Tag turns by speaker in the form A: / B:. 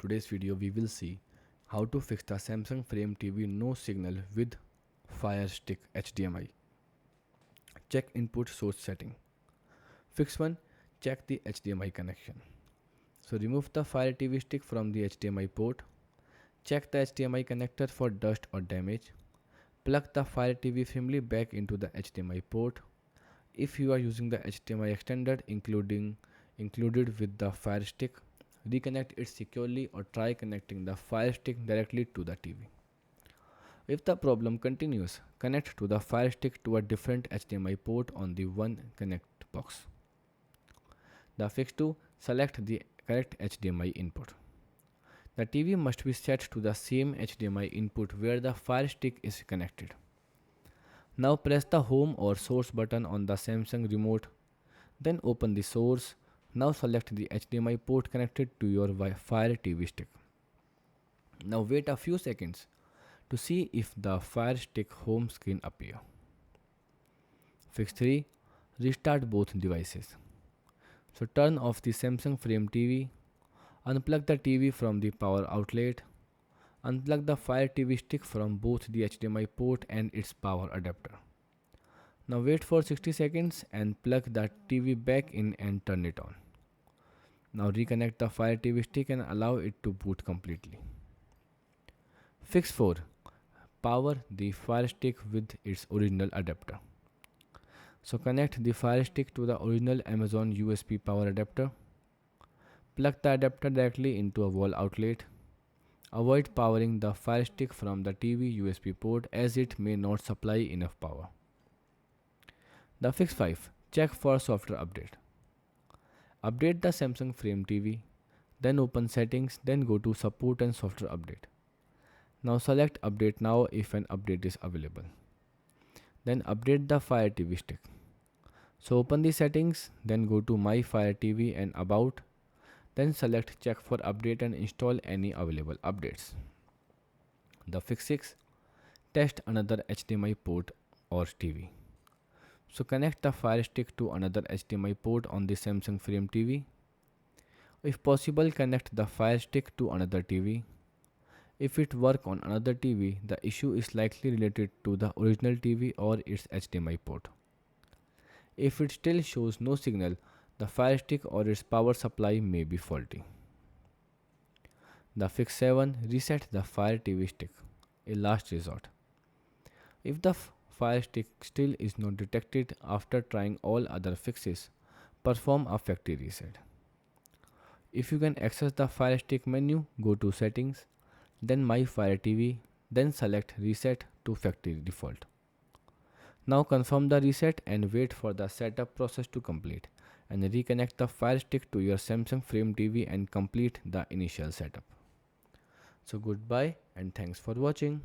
A: today's video we will see how to fix the Samsung Frame TV no signal with Fire Stick HDMI. Check input source setting. Fix 1. Check the HDMI connection. So remove the Fire TV stick from the HDMI port. Check the HDMI connector for dust or damage. Plug the Fire TV firmly back into the HDMI port. If you are using the HDMI extender included with the Fire Stick, reconnect it securely or try connecting the Fire Stick directly to the TV. If the problem continues, connect to the Fire Stick to a different HDMI port on the one connect box. The fix 2. Select the correct HDMI input. The TV must be set to the same HDMI input where the Fire Stick is connected. Now press the home or source button on the Samsung remote. Then open the source. Now select the HDMI port connected to your Fire TV stick. Now wait a few seconds to see if the Fire Stick home screen appear. Fix 3. Restart both devices. So turn off the Samsung Frame TV. Unplug the TV from the power outlet. Unplug the Fire TV stick from both the HDMI port and its power adapter. Now wait for 60 seconds and plug the TV back in and turn it on. Now reconnect the Fire TV stick and allow it to boot completely. Fix 4. Power the Fire Stick with its original adapter. So connect the Fire Stick to the original Amazon USB power adapter. Plug the adapter directly into a wall outlet. Avoid powering the Fire Stick from the TV USB port as it may not supply enough power. The fix 5. Check for software update. Update the Samsung Frame TV, then open settings, then go to support and software update. Now select update now if an update is available. Then update the Fire TV stick. So open the settings, then go to My Fire TV and About. Then select check for update and install any available updates. The fix 6. Test another HDMI port or TV. So connect the Fire Stick to another HDMI port on the Samsung Frame TV. If possible, connect the Fire Stick to another TV. If it works on another TV, the issue is likely related to the original TV or its HDMI port. If it still shows no signal, the Fire Stick or its power supply may be faulty. The fix 7. Reset the Fire TV stick, a last resort. If the Fire Stick still is not detected after trying all other fixes, perform a factory reset. If you can access the Fire Stick menu, go to Settings, then My Fire TV, then select Reset to Factory Default. Now confirm the reset and wait for the setup process to complete, and reconnect the Fire Stick to your Samsung Frame TV and complete the initial setup. So goodbye and thanks for watching.